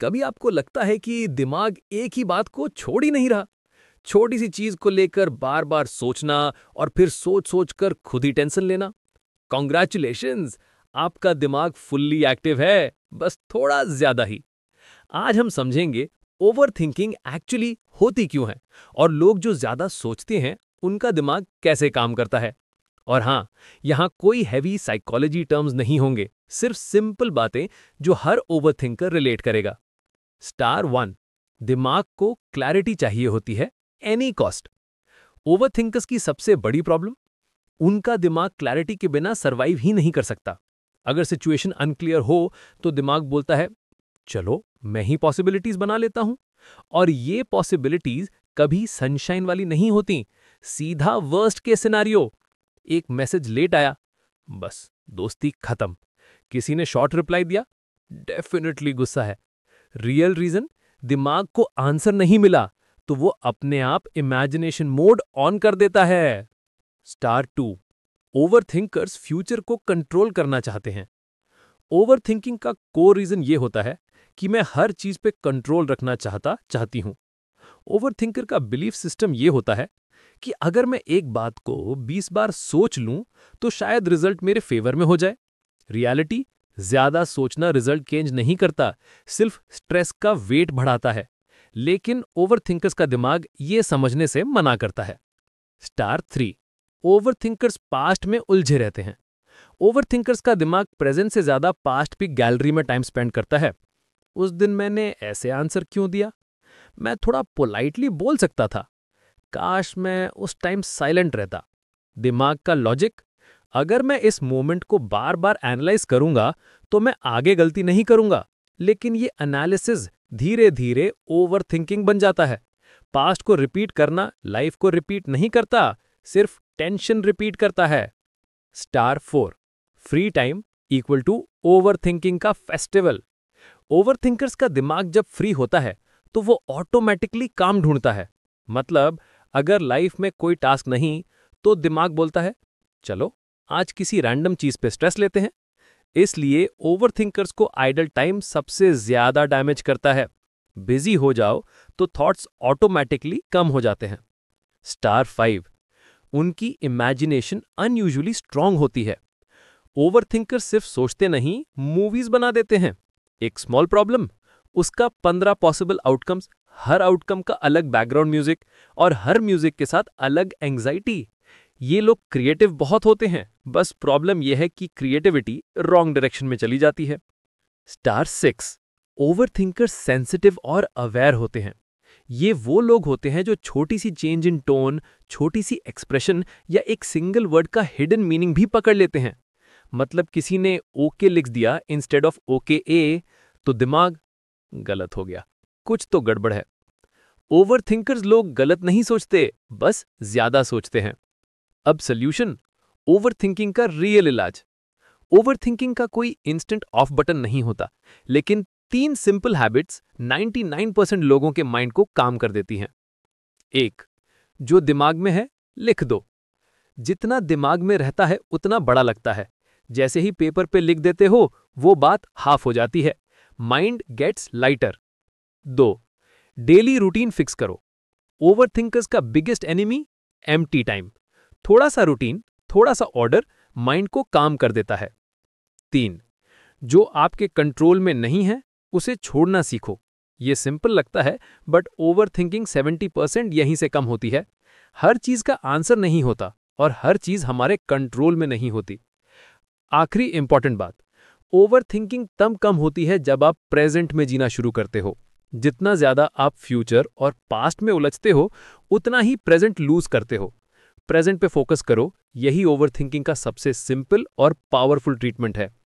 कभी आपको लगता है कि दिमाग एक ही बात को छोड़ ही नहीं रहा? छोटी सी चीज को लेकर बार बार सोचना और फिर सोच सोच कर खुद ही टेंशन लेना। कॉन्ग्रेचुलेशंस, आपका दिमाग फुल्ली एक्टिव है, बस थोड़ा ज्यादा ही। आज हम समझेंगे ओवरथिंकिंग एक्चुअली होती क्यों है और लोग जो ज्यादा सोचते हैं उनका दिमाग कैसे काम करता है। और हाँ, यहाँ कोई हैवी साइकोलॉजी टर्म्स नहीं होंगे, सिर्फ सिंपल बातें जो हर ओवरथिंकर रिलेट करेगा। स्टार 1, दिमाग को क्लैरिटी चाहिए होती है, एनी कॉस्ट। ओवरथिंकर्स की सबसे बड़ी प्रॉब्लम, उनका दिमाग क्लैरिटी के बिना सरवाइव ही नहीं कर सकता। अगर सिचुएशन अनक्लियर हो तो दिमाग बोलता है, चलो मैं ही पॉसिबिलिटीज बना लेता हूं। और ये पॉसिबिलिटीज कभी सनशाइन वाली नहीं होती, सीधा वर्स्ट के सिनारियो। एक मैसेज लेट आया, बस दोस्ती खत्म। किसी ने शॉर्ट रिप्लाई दिया, डेफिनेटली गुस्सा है। रियल रीजन, दिमाग को आंसर नहीं मिला तो वो अपने आप इमेजिनेशन मोड ऑन कर देता है। स्टार 2, ओवरथिंकर्स फ्यूचर को कंट्रोल करना चाहते हैं। ओवरथिंकिंग का कोर रीजन ये होता है कि मैं हर चीज पे कंट्रोल रखना चाहती हूं। ओवरथिंकर का बिलीफ सिस्टम ये होता है कि अगर मैं एक बात को 20 बार सोच लूं तो शायद रिजल्ट मेरे फेवर में हो जाए। रियलिटी, ज्यादा सोचना रिजल्ट चेंज नहीं करता, सिर्फ स्ट्रेस का वेट बढ़ाता है। लेकिन ओवरथिंकर्स का दिमाग ये समझने से मना करता है। स्टार 3, ओवरथिंकर्स पास्ट में उलझे रहते हैं। ओवरथिंकर्स का दिमाग प्रेजेंट से ज्यादा पास्ट की गैलरी में टाइम स्पेंड करता है। उस दिन मैंने ऐसे आंसर क्यों दिया? मैं थोड़ा पोलाइटली बोल सकता था। काश मैं उस टाइम साइलेंट रहता। दिमाग का लॉजिक, अगर मैं इस मोमेंट को बार बार एनालाइज करूंगा तो मैं आगे गलती नहीं करूंगा। लेकिन ये एनालिसिस धीरे धीरे ओवरथिंकिंग बन जाता है। पास्ट को रिपीट करना लाइफ को रिपीट नहीं करता, सिर्फ टेंशन रिपीट करता है। Star 4, free time equal to overthinking का फेस्टिवल। ओवरथिंकर्स का दिमाग जब फ्री होता है तो वो ऑटोमेटिकली काम ढूंढता है। मतलब अगर लाइफ में कोई टास्क नहीं तो दिमाग बोलता है, चलो आज किसी रैंडम चीज पे स्ट्रेस लेते हैं। इसलिए ओवरथिंकर्स को आइडल टाइम सबसे ज्यादा डैमेज करता है। बिजी हो जाओ तो थॉट्स ऑटोमेटिकली कम हो जाते हैं। स्टार 5, उनकी इमेजिनेशन अनयूजुअली स्ट्रांग होती है। ओवरथिंकर्स सिर्फ सोचते नहीं, मूवीज बना देते हैं। एक स्मॉल प्रॉब्लम, उसका 15 पॉसिबल आउटकम्स, हर आउटकम का अलग बैकग्राउंड म्यूजिक और हर म्यूजिक के साथ अलग एंग्जाइटी। ये लोग क्रिएटिव बहुत होते हैं, बस प्रॉब्लम यह है कि क्रिएटिविटी रॉन्ग डायरेक्शन में चली जाती है। स्टार 6, ओवरथिंकर्स सेंसिटिव और अवेयर होते हैं। ये वो लोग होते हैं जो छोटी सी चेंज इन टोन, छोटी सी एक्सप्रेशन या एक सिंगल वर्ड का हिडन मीनिंग भी पकड़ लेते हैं। मतलब किसी ने ओके लिख दिया इंस्टेड ऑफ ओके ए तो दिमाग, गलत हो गया, कुछ तो गड़बड़ है। ओवरथिंकर्स लोग गलत नहीं सोचते, बस ज्यादा सोचते हैं। अब सॉल्यूशन, ओवरथिंकिंग का रियल इलाज। ओवरथिंकिंग का कोई इंस्टेंट ऑफ बटन नहीं होता, लेकिन 3 सिंपल हैबिट्स 99% लोगों के माइंड को काम कर देती हैं। 1, जो दिमाग में है लिख दो। जितना दिमाग में रहता है उतना बड़ा लगता है। जैसे ही पेपर पे लिख देते हो वो बात हाफ हो जाती है। Mind gets lighter. 2, daily routine fix करो। ओवरथिंकर्स का बिगेस्ट एनिमी, एम्प्टी टाइम। थोड़ा सा रूटीन, थोड़ा सा ऑर्डर माइंड को काम कर देता है। 3, जो आपके कंट्रोल में नहीं है उसे छोड़ना सीखो। ये सिंपल लगता है बट ओवरथिंकिंग 70% यहीं से कम होती है। हर चीज का आंसर नहीं होता और हर चीज हमारे कंट्रोल में नहीं होती। आखिरी इंपॉर्टेंट बात, ओवरथिंकिंग तब कम होती है जब आप प्रेजेंट में जीना शुरू करते हो। जितना ज्यादा आप फ्यूचर और पास्ट में उलझते हो उतना ही प्रेजेंट लूज करते हो। प्रेजेंट पे फोकस करो, यही ओवरथिंकिंग का सबसे सिंपल और पावरफुल ट्रीटमेंट है।